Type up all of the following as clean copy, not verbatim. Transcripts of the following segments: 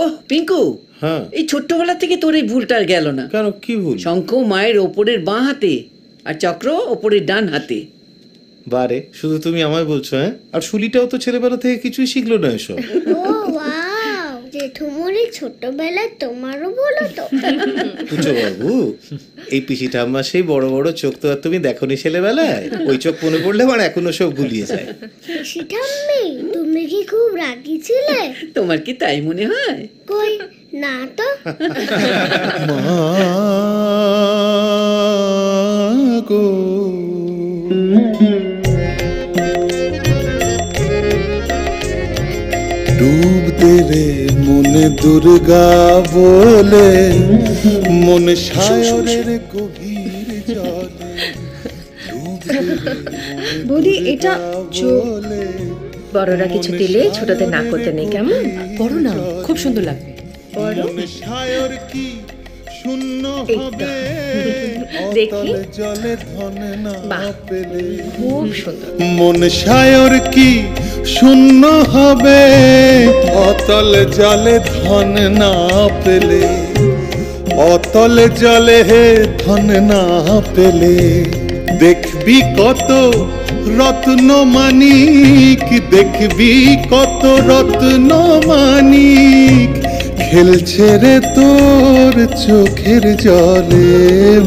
ওহ পিঙ্কু, হ্যাঁ এই ছোট্টবেলা থেকে তোর এই ভুলটা আর গেল না। কেন, কি ভুল? শঙ্খ মায়ের ওপরের বাঁ হাতে আর চক্র ওপরের ডান হাতে। বারে, শুধু তুমি আমায় বলছো? হ্যাঁ, আর শুলিটাও তো ছেলেবেলা থেকে কিছুই শিখলো না এসব। ও ওয়াও, জেঠুমনি ছোটবেলায় তোমারও বলো তো। পুজো বাবু, এই পিসি ঠাম্মা সেই বড় বড় চোখ তো আর তুমি দেখোনি ছেলেবেলায়? ওই চোখ মনে পড়লে আমার এখনো সব গুলিয়ে যায়। পিসি ঠাম্মি, তুমি কি খুব রাগী ছিলে? তোমার কি তাই মনে হয়? কই না তো। মা গো, ডুবতে রে মনে দুর্গা বলে, মনে সায়রের গভীর জলে। বৌদি, এটা বড়রা কিছু দিলে ছোটদের না করতে নেই, কেমন? বড় না, খুব সুন্দর লাগবে। সায়র কি শূন্য হবে, দেখি জলে ধন না পেলে। খুব সুন্দর। মন সায়র কি শূন্য হবে, অতল জলে ধন না পেলে। অতল জলে হে ধন না পেলে, দেখবি কত রত্ন মানিক, দেখবি কত রত্ন মানিক, খেলছে রে তোর চোখের জলে।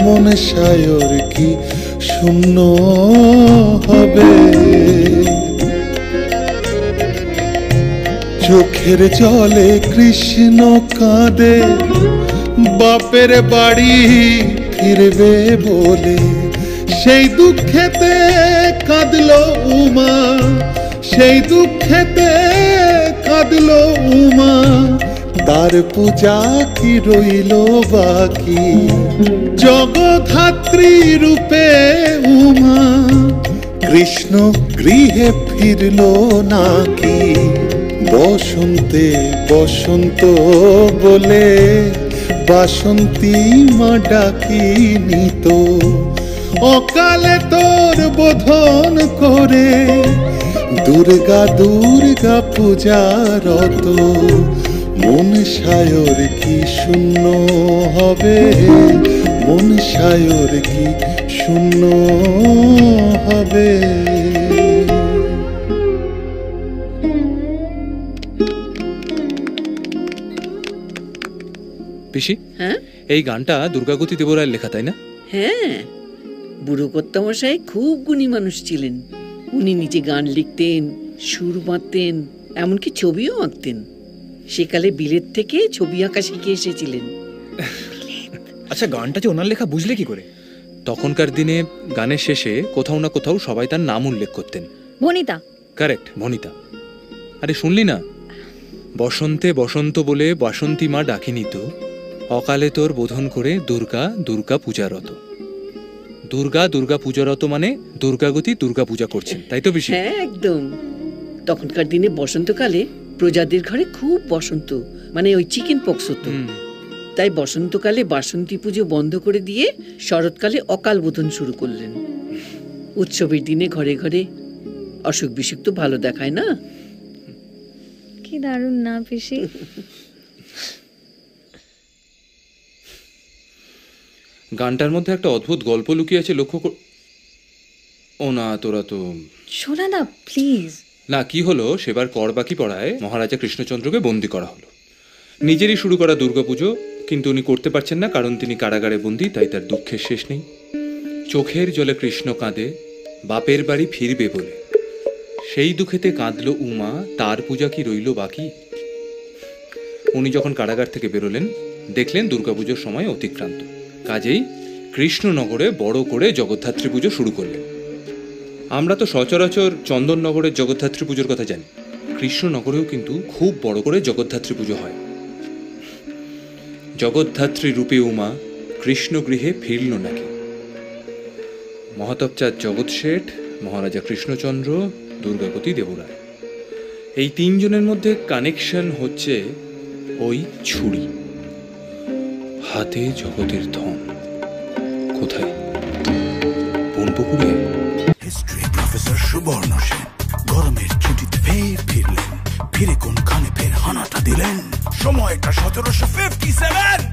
মন সায়র কি শূন্য হবে, চোখের জলে কৃষ্ণ কাঁদে, বাপের বাড়ি ফিরবে বলে। সেই দুঃখেতে কাঁদলো উমা, সেই দুঃখেতে কাঁদলো উমা, তার পূজা কি রইল বাকি। জগদ্ধাত্রী রূপে উমা, কৃষ্ণ গৃহে ফিরল নাকি। বসন্তে বসন্ত বলে, বাসন্তী মা ডাকিনি তো। অকালে তোর বোধন করে, দুর্গা দুর্গা পূজারত। মন সায়র কি শূন্য হবে, মন সায়র কি শূন্য হবে। পিসি, হ্যাঁ এই গানটা দুর্গাগতি দেবরায়ের লেখা, তাই না? হ্যাঁ, বুড়ো কর্তামশাই খুব গুণী মানুষ ছিলেন। উনি নিজে গান লিখতেন, সুর বাঁধতেন, এমনকি ছবিও আঁকতেন। সেকালে বিলেত থেকে ছবি আঁকা শিখে এসেছিলেন। আচ্ছা, গানটা যে ওনার লেখা বুঝলে কি করে? তখনকার দিনে গানের শেষে কোথাও না কোথাও সবাই তার নাম উল্লেখ করতেন। ভনিতা। কারেক্ট, ভনিতা। আরে শুনলি না? বসন্তে বসন্ত বলে বাসন্তী মা ডাকিনি তো। অকালে তোর বোধন করে দুর্গা দুর্গা পূজারত। দুর্গা দুর্গা পূজারত মানে দুর্গাগতি দুর্গা পূজা করছেন, তাই তো বেশি? হ্যাঁ একদম। তখনকার দিনে বসন্তকালে প্রজাদের ঘরে খুব বসন্ত, মানে ওই চিকেন পক্স হতো। তাই বসন্তকালে বাসন্তী পুজো বন্ধ করে দিয়ে শরৎকালে অকাল বোধন শুরু করলেন। উৎসবের দিনে ঘরে ঘরে অসুখ বিসুখ তো ভালো দেখায় না। কি দারুণ না পিসি? গানটার মধ্যে একটা অদ্ভুত গল্প লুকিয়ে আছে, লক্ষ্য কর। ও না, তোরা তো শোনা না প্লিজ। না, কি হলো, সেবার কর বাকি পড়ায় মহারাজা কৃষ্ণচন্দ্রকে বন্দী করা হলো। নিজেরই শুরু করা দুর্গাপুজো, কিন্তু উনি করতে পারছেন না, কারণ তিনি কারাগারে বন্দী। তাই তার দুঃখের শেষ নেই। চোখের জলে কৃষ্ণ কাঁদে, বাপের বাড়ি ফিরবে বলে। সেই দুঃখেতে কাঁদলো উমা, তার পূজা কি রইল বাকি। উনি যখন কারাগার থেকে বেরোলেন, দেখলেন দুর্গাপুজোর সময় অতিক্রান্ত। কাজেই কৃষ্ণনগরে বড় করে জগদ্ধাত্রী পুজো শুরু করলেন। আমরা তো সচরাচর চন্দননগরের জগদ্ধাত্রী পুজোর কথা জানি, কৃষ্ণনগরেও কিন্তু খুব বড় করে জগদ্ধাত্রী পুজো হয়। জগদ্ধাত্রী রূপে উমা কৃষ্ণ গৃহে ফিরল নাকি। মহাতবচাঁদ জগৎ শেঠ, মহারাজা কৃষ্ণচন্দ্র, দুর্গাগতি দেবরায়, এই তিনজনের মধ্যে কানেকশন হচ্ছে ওই ছুরি। হাতে জগতের ধন। কোথায়? বনপুকুরে। হিস্ট্রি প্রফেসর সুবর্ণ সেন গরমের ছুটিতে ফের ফিরলেন। ফিরে কোনখানে ফের হানাটা দিলেন। সময়টা 1757।